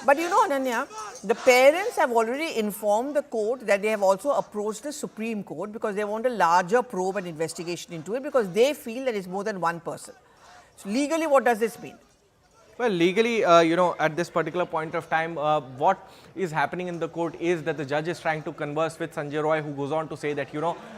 But you know, Ananya, the parents have already informed the court that they have also approached the Supreme Court because they want a larger probe and investigation into it because they feel that it's more than one person. So legally, what does this mean? Well, legally, at this particular point of time, what is happening in the court is that the judge is trying to converse with Sanjay Roy, who goes on to say that,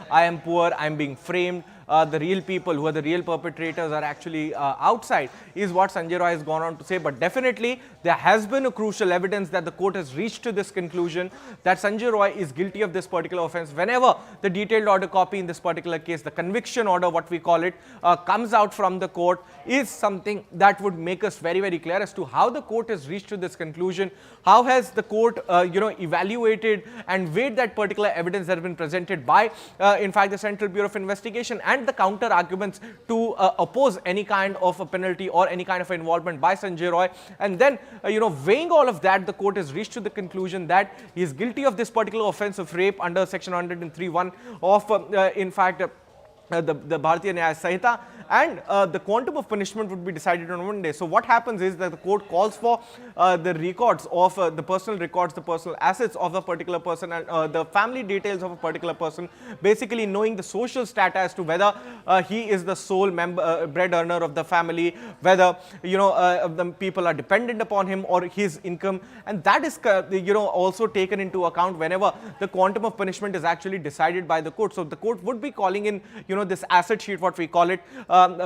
I am poor, I am being framed. The real people who are the real perpetrators are actually outside, is what Sanjay Roy has gone on to say. But definitely, there has been a crucial evidence that the court has reached to this conclusion that Sanjay Roy is guilty of this particular offense. Whenever the detailed order copy in this particular case, the conviction order, what we call it, comes out from the court, is something that would make us very, very clear as to how the court has reached to this conclusion. How has the court, evaluated and weighed that particular evidence that has been presented by, in fact, the Central Bureau of Investigation, and the counter arguments to oppose any kind of a penalty or any kind of involvement by Sanjay Roy. And then, weighing all of that, the court has reached to the conclusion that he is guilty of this particular offense of rape under section 103(1) of, in fact, the Bharatiya Nyaya Sanhita, and the quantum of punishment would be decided on one day. So what happens is that the court calls for the records of the personal records, the personal assets of a particular person, and the family details of a particular person, basically knowing the social status as to whether he is the sole member, bread earner of the family, whether the people are dependent upon him or his income, and that is also taken into account whenever the quantum of punishment is actually decided by the court. So the court would be calling in this asset sheet, what we call it,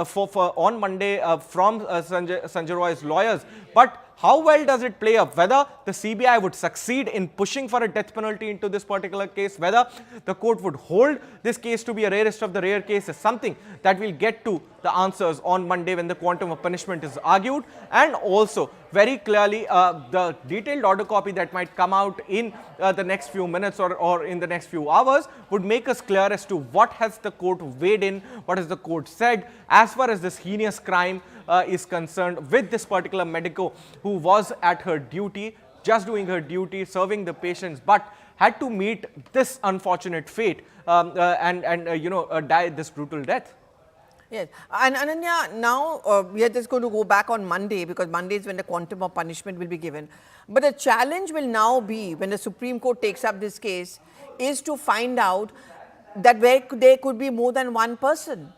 for on Monday from Sanjay Roy's lawyers. But how well does it play up? Whether the CBI would succeed in pushing for a death penalty into this particular case, whether the court would hold this case to be a rarest of the rare case, is something that we'll get to the answers on Monday when the quantum of punishment is argued. And also, very clearly, the detailed order copy that might come out in the next few minutes or in the next few hours would make us clear as to what has the court weighed in, what has the court said as far as this heinous crime is concerned with this particular medico who was at her duty, just doing her duty, serving the patients, but had to meet this unfortunate fate and die this brutal death. Yes, and Ananya, now we are just going to go back on Monday because Monday is when the quantum of punishment will be given. But the challenge will now be, when the Supreme Court takes up this case, is to find out that there could be more than one person.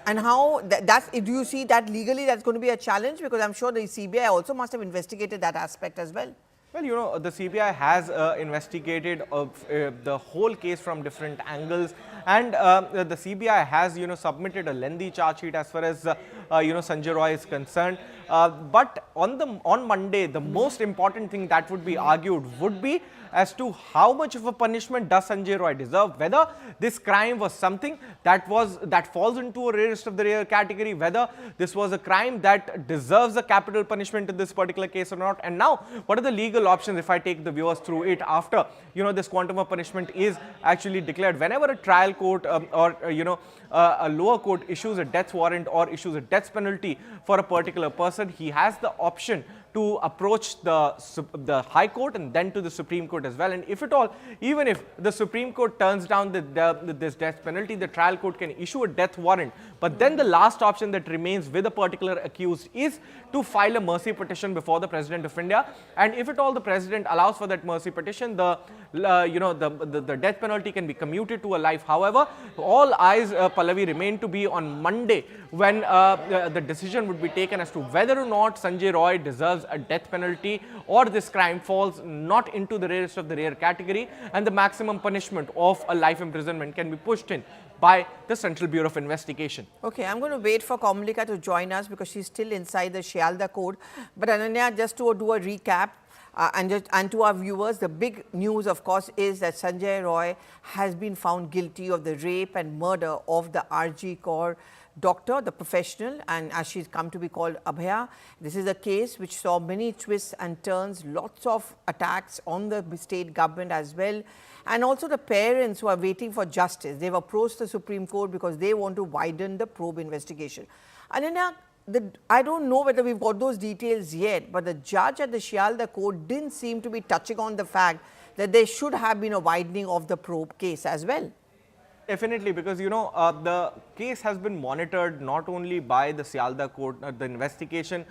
And how do you see that legally that's going to be a challenge? Because I'm sure the CBI also must have investigated that aspect as well. Well, the CBI has investigated the whole case from different angles, and the CBI has, submitted a lengthy charge sheet as far as, Sanjay Roy is concerned. But on Monday, the most important thing that would be argued would be as to how much of a punishment does Sanjay Roy deserve, whether this crime was something that falls into a rarest of the rare category, whether this was a crime that deserves a capital punishment in this particular case or not. And now, what are the legal options if I take the viewers through it after, this quantum of punishment is actually declared? Whenever a trial court or a lower court issues a death warrant or issues a death penalty for a particular person, he has the option to approach the High Court and then to the Supreme Court as well. And if at all, even if the Supreme Court turns down this death penalty, the trial court can issue a death warrant. But then the last option that remains with a particular accused is to file a mercy petition before the President of India. And if at all the President allows for that mercy petition, the death penalty can be commuted to a life. However, all eyes, Pallavi, remain to be on Monday when the decision would be taken as to whether or not Sanjay Roy deserves a death penalty or this crime falls not into the rarest of the rare category and the maximum punishment of a life imprisonment can be pushed in by the Central Bureau of Investigation. Okay, I'm going to wait for Kamalika to join us because she's still inside the Shialda Code. But Ananya, just to do a recap, and to our viewers, the big news, of course, is that Sanjay Roy has been found guilty of the rape and murder of the RG Kaur doctor, the professional, and as she's come to be called Abhaya. This is a case which saw many twists and turns, lots of attacks on the state government as well. And also the parents who are waiting for justice. They've approached the Supreme Court because they want to widen the probe investigation. Ananya, I don't know whether we've got those details yet, but the judge at the Shialda court didn't seem to be touching on the fact that there should have been a widening of the probe case as well. Definitely, because the case has been monitored not only by the Shialda court, the investigation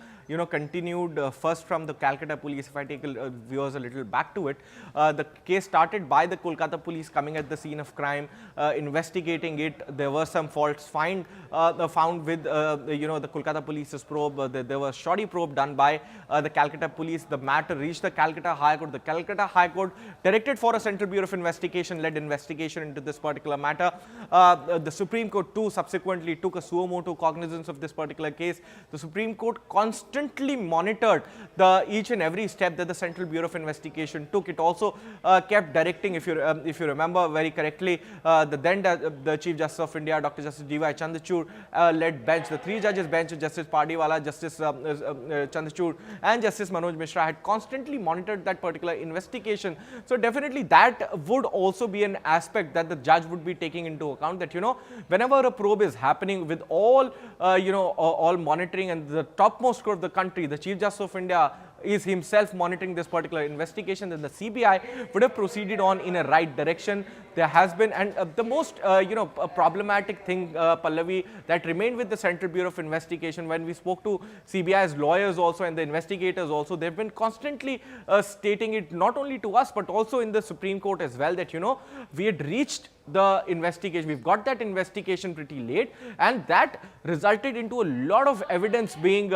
continued first from the Calcutta police. If I take viewers a little back to it, the case started by the Kolkata police coming at the scene of crime, investigating it. There were some faults found with the Kolkata police's probe. There was shoddy probe done by the Calcutta police. The matter reached the Calcutta High Court. The Calcutta High Court directed for a Central Bureau of Investigation led investigation into this particular matter. The Supreme Court too subsequently took a suo motu cognizance of this particular case. The Supreme Court constantly monitored each and every step that the Central Bureau of Investigation took. It also kept directing, if you remember very correctly, the Chief Justice of India, Dr. Justice D.Y. Chandrachud, led bench, the 3 judges bench, Justice Pardiwala, Justice Chandrachud and Justice Manoj Mishra had constantly monitored that particular investigation. So definitely that would also be an aspect that the judge would be taking into account, that whenever a probe is happening with all all monitoring, and the topmost court of the country, the Chief Justice of India, is himself monitoring this particular investigation, then the CBI would have proceeded on in a right direction. There has been, and the most problematic thing, Pallavi, that remained with the Central Bureau of Investigation, when we spoke to CBI's lawyers also and the investigators also, they've been constantly stating it, not only to us but also in the Supreme Court as well, that we had reached the investigation, we've got that investigation pretty late, and that resulted into a lot of evidence being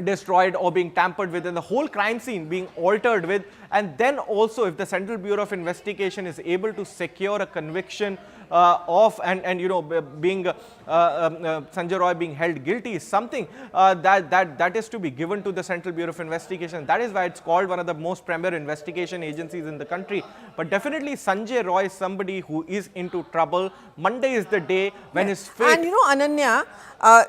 destroyed or being tampered with, and the whole crime scene being altered with. And then also, if the Central Bureau of Investigation is able to secure a conviction of being Sanjay Roy being held guilty, is something that is to be given to the Central Bureau of Investigation. That is why it's called one of the most premier investigation agencies in the country. But definitely Sanjay Roy is somebody who is into trouble. Monday is the day when his fate... And Ananya,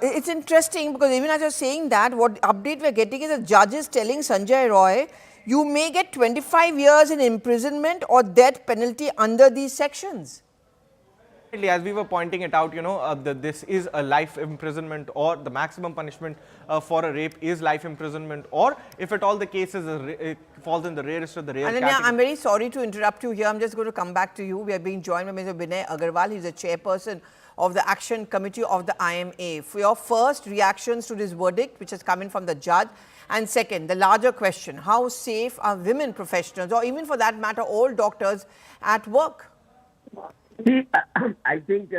it's interesting because even as you're saying that, what update we're getting is the judges telling Sanjay Roy, you may get 25 years in imprisonment or death penalty under these sections. As we were pointing it out, this is a life imprisonment, or the maximum punishment for a rape is life imprisonment, or if at all the cases falls in the rarest of the rare category. I'm very sorry to interrupt you here. I'm just going to come back to you. We are being joined by Mr. Vinay Agarwal. He's the chairperson of the Action Committee of the IMA. For your first reactions to this verdict, which has come in from the judge, and second, the larger question, how safe are women professionals, or even for that matter, all doctors at work? See, I think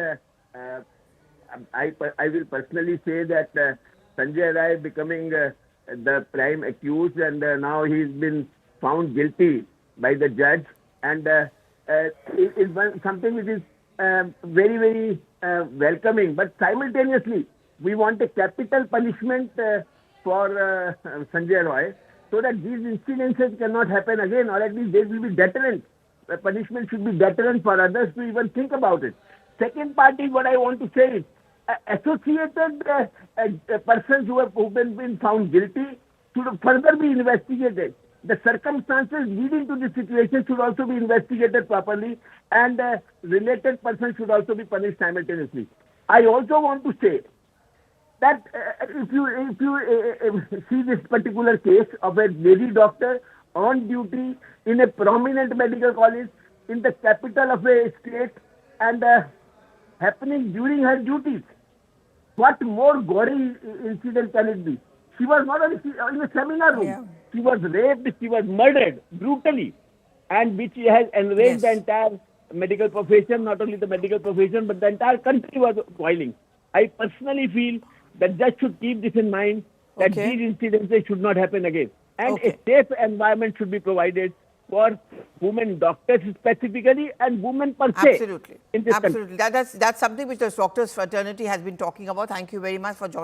I will personally say that Sanjay Roy becoming the prime accused, and now he's been found guilty by the judge, and is something which is very, very welcoming. But simultaneously, we want a capital punishment for Sanjay Roy, so that these incidences cannot happen again, or at least there will be deterrent. The punishment should be deterrent for others to even think about it. Second part is what I want to say is associated persons who have been found guilty should further be investigated. The circumstances leading to this situation should also be investigated properly, and related persons should also be punished simultaneously. I also want to say that if you see this particular case of a lady doctor on duty in a prominent medical college in the capital of a state, and happening during her duties, what more gory incident can it be? She was not in a seminar room. Yeah. She was raped, she was murdered brutally, and which has enraged the entire medical profession, not only the medical profession, but the entire country was boiling. I personally feel that judge should keep this in mind, that these incidents should not happen again. And a safe environment should be provided for women doctors specifically, and women per se. Absolutely. Absolutely. That's something which the doctors fraternity has been talking about. Thank you very much for joining.